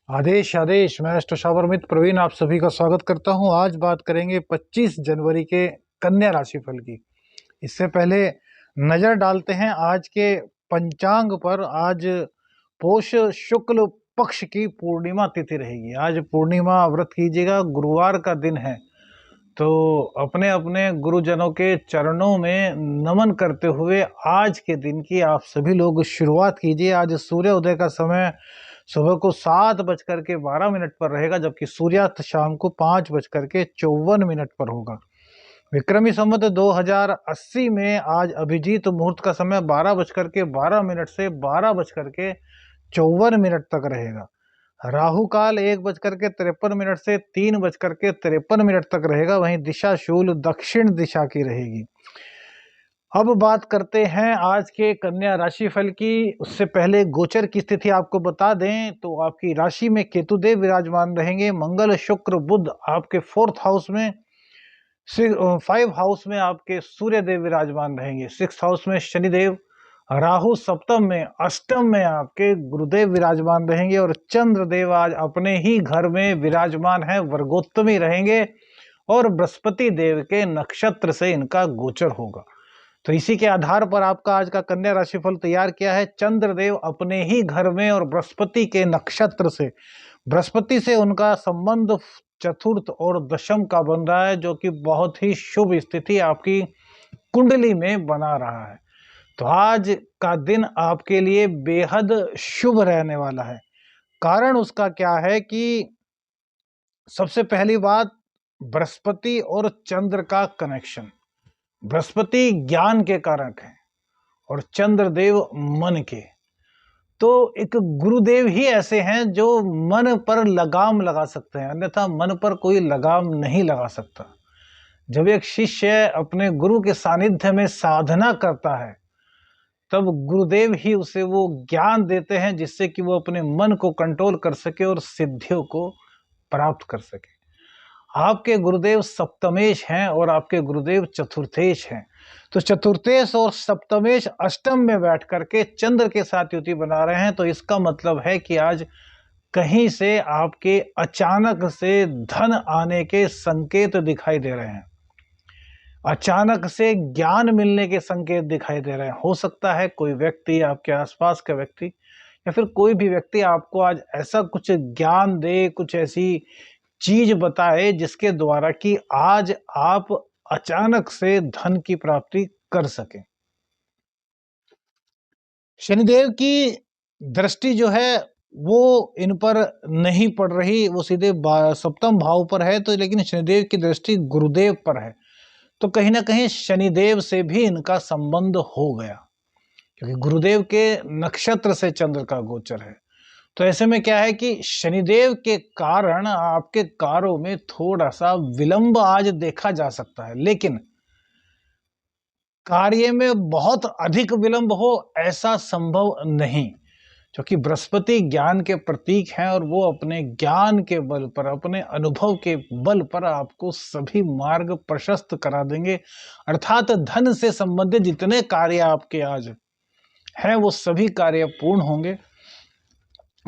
आदेश आदेश। मैं अष्टसावर मित्र प्रवीण आप सभी का स्वागत करता हूं। आज बात करेंगे 25 जनवरी के कन्या राशिफल की। इससे पहले नजर डालते हैं आज के पंचांग पर। आज पोष शुक्ल पक्ष की पूर्णिमा तिथि रहेगी। आज पूर्णिमा व्रत कीजिएगा, गुरुवार का दिन है, तो अपने अपने गुरुजनों के चरणों में नमन करते हुए आज के दिन की आप सभी लोग शुरुआत कीजिए। आज सूर्योदय का समय सुबह को 7:12 पर रहेगा, जबकि सूर्यास्त शाम को 5:54 पर होगा। विक्रमी संवत 2080 में आज अभिजीत मुहूर्त का समय 12:12 से 12:54 तक रहेगा। राहु काल 1:53 से 3:53 तक रहेगा। वहीं दिशा शूल दक्षिण दिशा की रहेगी। अब बात करते हैं आज के कन्या राशिफल की। उससे पहले गोचर की स्थिति आपको बता दें तो आपकी राशि में केतुदेव विराजमान रहेंगे। मंगल शुक्र बुध आपके 4th हाउस में, 5 हाउस में आपके सूर्य देव विराजमान रहेंगे। 6th हाउस में शनिदेव, राहु सप्तम में, अष्टम में आपके गुरुदेव विराजमान रहेंगे और चंद्रदेव आज अपने ही घर में विराजमान है, वर्गोत्तमी रहेंगे और बृहस्पति देव के नक्षत्र से इनका गोचर होगा। तो इसी के आधार पर आपका आज का कन्या राशिफल तैयार किया है। चंद्रदेव अपने ही घर में और बृहस्पति के नक्षत्र से, बृहस्पति से उनका संबंध चतुर्थ और दशम का बन रहा है, जो कि बहुत ही शुभ स्थिति आपकी कुंडली में बना रहा है। तो आज का दिन आपके लिए बेहद शुभ रहने वाला है। कारण उसका क्या है कि सबसे पहली बात, बृहस्पति और चंद्र का कनेक्शन। बृहस्पति ज्ञान के कारक हैं और चंद्रदेव मन के। तो एक गुरुदेव ही ऐसे हैं जो मन पर लगाम लगा सकते हैं, अन्यथा मन पर कोई लगाम नहीं लगा सकता। जब एक शिष्य अपने गुरु के सानिध्य में साधना करता है, तब गुरुदेव ही उसे वो ज्ञान देते हैं जिससे कि वो अपने मन को कंट्रोल कर सके और सिद्धियों को प्राप्त कर सके। आपके गुरुदेव सप्तमेश हैं और आपके गुरुदेव चतुर्थेश हैं। तो चतुर्थेश और सप्तमेश अष्टम में बैठ करके चंद्र के साथ युति बना रहे हैं। तो इसका मतलब है कि आज कहीं से आपके अचानक से धन आने के संकेत दिखाई दे रहे हैं, अचानक से ज्ञान मिलने के संकेत दिखाई दे रहे हैं। हो सकता है कोई व्यक्ति, आपके आसपास का व्यक्ति या फिर कोई भी व्यक्ति आपको आज ऐसा कुछ ज्ञान दे, कुछ ऐसी चीज बताए जिसके द्वारा कि आज आप अचानक से धन की प्राप्ति कर सकें। शनिदेव की दृष्टि जो है वो इन पर नहीं पड़ रही, वो सीधे सप्तम भाव पर है, तो लेकिन शनिदेव की दृष्टि गुरुदेव पर है। तो कहीं ना कहीं शनिदेव से भी इनका संबंध हो गया, क्योंकि गुरुदेव के नक्षत्र से चंद्र का गोचर है। तो ऐसे में क्या है कि शनिदेव के कारण आपके कार्यों में थोड़ा सा विलंब आज देखा जा सकता है, लेकिन कार्य में बहुत अधिक विलंब हो ऐसा संभव नहीं, क्योंकि बृहस्पति ज्ञान के प्रतीक हैं और वो अपने ज्ञान के बल पर, अपने अनुभव के बल पर आपको सभी मार्ग प्रशस्त करा देंगे। अर्थात धन से संबंधित जितने कार्य आपके आज हैं वो सभी कार्य पूर्ण होंगे।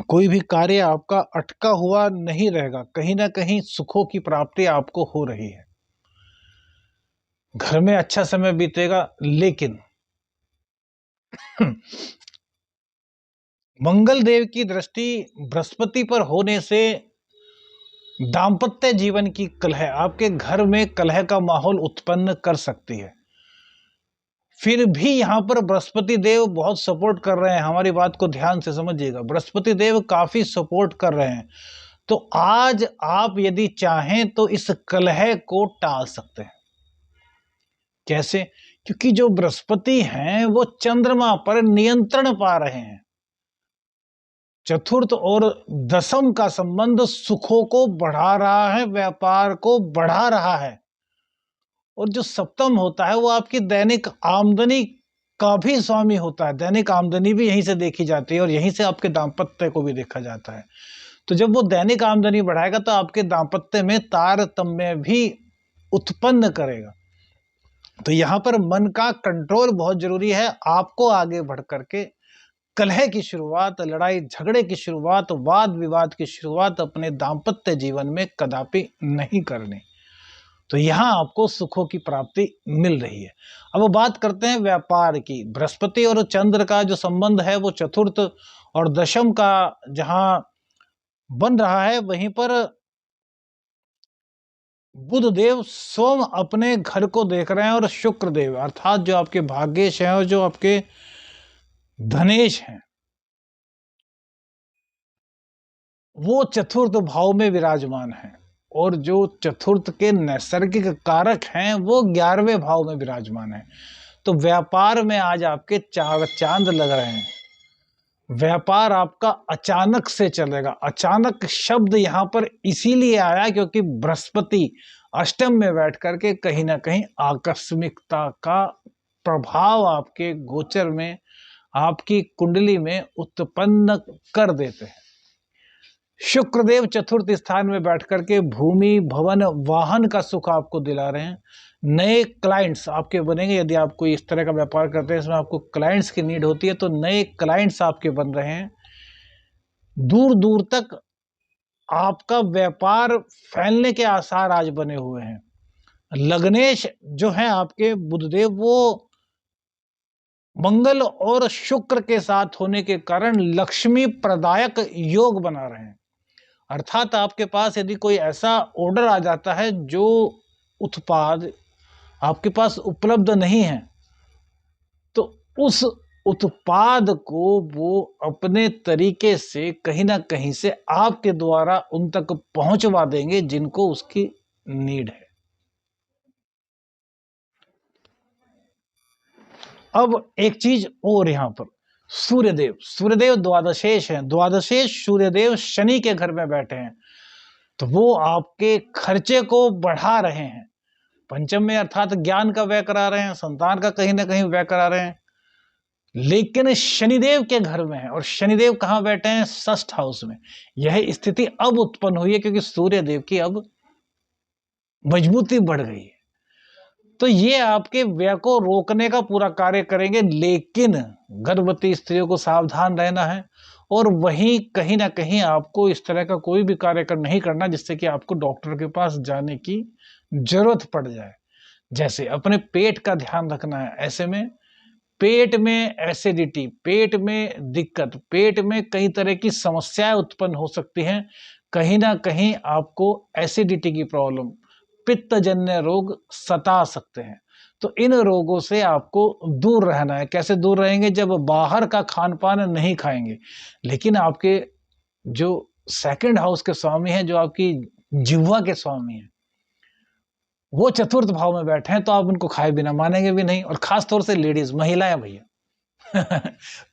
कोई भी कार्य आपका अटका हुआ नहीं रहेगा, कहीं ना कहीं सुखों की प्राप्ति आपको हो रही है, घर में अच्छा समय बीतेगा। लेकिन मंगल देव की दृष्टि बृहस्पति पर होने से दांपत्य जीवन की कलह, आपके घर में कलह का माहौल उत्पन्न कर सकती है। फिर भी यहां पर बृहस्पति देव बहुत सपोर्ट कर रहे हैं, हमारी बात को ध्यान से समझिएगा। बृहस्पति देव काफी सपोर्ट कर रहे हैं। तो आज आप यदि चाहें तो इस कलह को टाल सकते हैं। कैसे? क्योंकि जो बृहस्पति हैं वो चंद्रमा पर नियंत्रण पा रहे हैं। चतुर्थ और दशम का संबंध सुखों को बढ़ा रहा है, व्यापार को बढ़ा रहा है। और जो सप्तम होता है वो आपकी दैनिक आमदनी का भी स्वामी होता है। दैनिक आमदनी भी यहीं से देखी जाती है और यहीं से आपके दांपत्य को भी देखा जाता है। तो जब वो दैनिक आमदनी बढ़ाएगा तो आपके दांपत्य में तारतम्य भी उत्पन्न करेगा। तो यहाँ पर मन का कंट्रोल बहुत जरूरी है। आपको आगे बढ़ करके कलह की शुरुआत, लड़ाई झगड़े की शुरुआत, वाद विवाद की शुरुआत अपने दाम्पत्य जीवन में कदापि नहीं करनी। तो यहाँ आपको सुखों की प्राप्ति मिल रही है। अब बात करते हैं व्यापार की। बृहस्पति और चंद्र का जो संबंध है वो चतुर्थ और दशम का जहां बन रहा है, वहीं पर बुध देव सोम अपने घर को देख रहे हैं और शुक्र देव अर्थात जो आपके भाग्येश हैं और जो आपके धनेश हैं वो चतुर्थ भाव में विराजमान हैं, और जो चतुर्थ के नैसर्गिक कारक हैं वो 11वें भाव में विराजमान हैं। तो व्यापार में आज आपके चार चांद लग रहे हैं। व्यापार आपका अचानक से चलेगा। अचानक शब्द यहां पर इसीलिए आया क्योंकि बृहस्पति अष्टम में बैठ करके कहीं ना कहीं आकस्मिकता का प्रभाव आपके गोचर में, आपकी कुंडली में उत्पन्न कर देते हैं। शुक्रदेव चतुर्थ स्थान में बैठ करके भूमि, भवन, वाहन का सुख आपको दिला रहे हैं। नए क्लाइंट्स आपके बनेंगे। यदि आप कोई इस तरह का व्यापार करते हैं इसमें आपको क्लाइंट्स की नीड होती है, तो नए क्लाइंट्स आपके बन रहे हैं। दूर दूर तक आपका व्यापार फैलने के आसार आज बने हुए हैं। लग्नेश जो है आपके बुधदेव, वो मंगल और शुक्र के साथ होने के कारण लक्ष्मी प्रदायक योग बना रहे हैं। अर्थात आपके पास यदि कोई ऐसा ऑर्डर आ जाता है जो उत्पाद आपके पास उपलब्ध नहीं है, तो उस उत्पाद को वो अपने तरीके से कहीं ना कहीं से आपके द्वारा उन तक पहुंचवा देंगे जिनको उसकी नीड है। अब एक चीज और यहां पर, सूर्यदेव द्वादशेष हैं। द्वादशेष सूर्यदेव शनि के घर में बैठे हैं, तो वो आपके खर्चे को बढ़ा रहे हैं। पंचम में अर्थात ज्ञान का व्यय करा रहे हैं, संतान का कहीं ना कहीं व्यय करा रहे हैं। लेकिन शनिदेव के घर में है, और शनिदेव कहां बैठे हैं? षष्ठ हाउस में। यह स्थिति अब उत्पन्न हुई है क्योंकि सूर्यदेव की अब मजबूती बढ़ गई है। तो ये आपके व्यय को रोकने का पूरा कार्य करेंगे, लेकिन गर्भवती स्त्रियों को सावधान रहना है। और वहीं कहीं ना कहीं आपको इस तरह का कोई भी कार्य नहीं करना जिससे कि आपको डॉक्टर के पास जाने की जरूरत पड़ जाए। जैसे अपने पेट का ध्यान रखना है। ऐसे में पेट में एसिडिटी, पेट में दिक्कत, पेट में कई तरह की समस्याएं उत्पन्न हो सकती हैं। कहीं ना कहीं आपको एसिडिटी की प्रॉब्लम, पित्तजन्य रोग सता सकते हैं। तो इन रोगों से आपको दूर रहना है। कैसे दूर रहेंगे? जब बाहर का खान पान नहीं खाएंगे। लेकिन आपके जो सेकंड हाउस के स्वामी हैं, जो आपकी जिह्वा के स्वामी हैं, वो चतुर्थ भाव में बैठे हैं, तो आप उनको खाए बिना मानेंगे भी नहीं। और खास तौर से लेडीज, महिलाएं भैया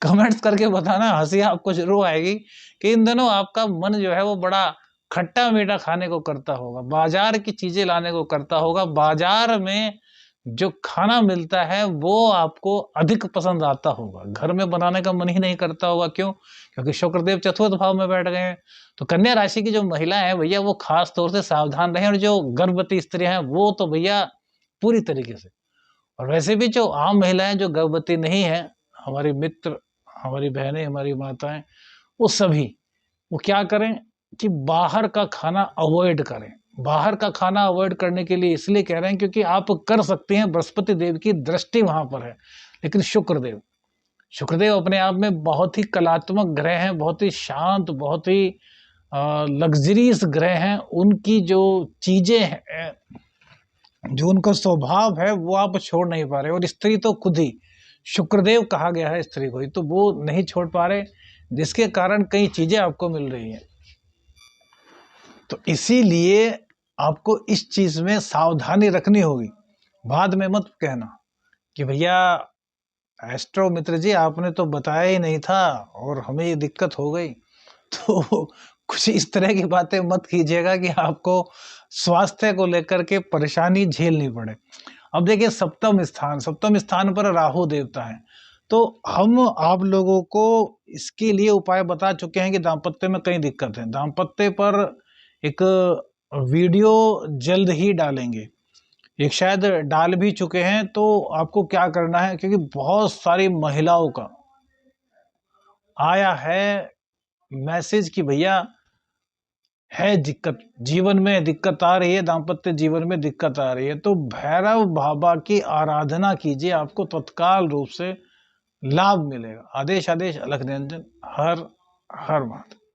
कमेंट्स करके बताना, हंसी आपको जरूर आएगी कि इन दिनों आपका मन जो है वो बड़ा खट्टा मीठा खाने को करता होगा, बाजार की चीजें लाने को करता होगा। बाजार में जो खाना मिलता है वो आपको अधिक पसंद आता होगा, घर में बनाने का मन ही नहीं करता होगा। क्यों? क्योंकि शुक्रदेव चतुर्थ भाव में बैठ गए हैं। तो कन्या राशि की जो महिला है भैया, वो खास तौर से सावधान रहें। और जो गर्भवती स्त्रियां हैं वो तो भैया पूरी तरीके से, और वैसे भी जो आम महिलाएं जो गर्भवती नहीं है, हमारी मित्र, हमारी बहनें, हमारी माताएं, वो सभी वो क्या करें कि बाहर का खाना अवॉइड करें। बाहर का खाना अवॉइड करने के लिए इसलिए कह रहे हैं क्योंकि आप कर सकते हैं, बृहस्पति देव की दृष्टि वहां पर है। लेकिन शुक्रदेव अपने आप में बहुत ही कलात्मक ग्रह हैं, बहुत ही शांत, बहुत ही लग्जरीज ग्रह हैं। उनकी जो चीजें हैं, जो उनका स्वभाव है, वो आप छोड़ नहीं पा रहे। और स्त्री तो खुद ही शुक्रदेव कहा गया है स्त्री को ही, तो वो नहीं छोड़ पा रहे, जिसके कारण कई चीजें आपको मिल रही हैं। तो इसीलिए आपको इस चीज में सावधानी रखनी होगी। बाद में मत कहना कि भैया एस्ट्रो मित्र जी आपने तो बताया ही नहीं था और हमें ये दिक्कत हो गई। तो कुछ इस तरह की बातें मत कीजिएगा कि आपको स्वास्थ्य को लेकर के परेशानी झेलनी पड़े। अब देखिए सप्तम स्थान पर राहु देवता है। तो हम आप लोगों को इसके लिए उपाय बता चुके हैं कि दाम्पत्य में कई दिक्कत है। दाम्पत्य पर एक वीडियो जल्द ही डालेंगे, एक शायद डाल भी चुके हैं। तो आपको क्या करना है, क्योंकि बहुत सारी महिलाओं का आया है मैसेज कि भैया है दिक्कत, जीवन में दिक्कत आ रही है, दाम्पत्य जीवन में दिक्कत आ रही है, तो भैरव बाबा की आराधना कीजिए, आपको तत्काल रूप से लाभ मिलेगा। आदेश आदेश अलख निरंजन। हर हर महादेव।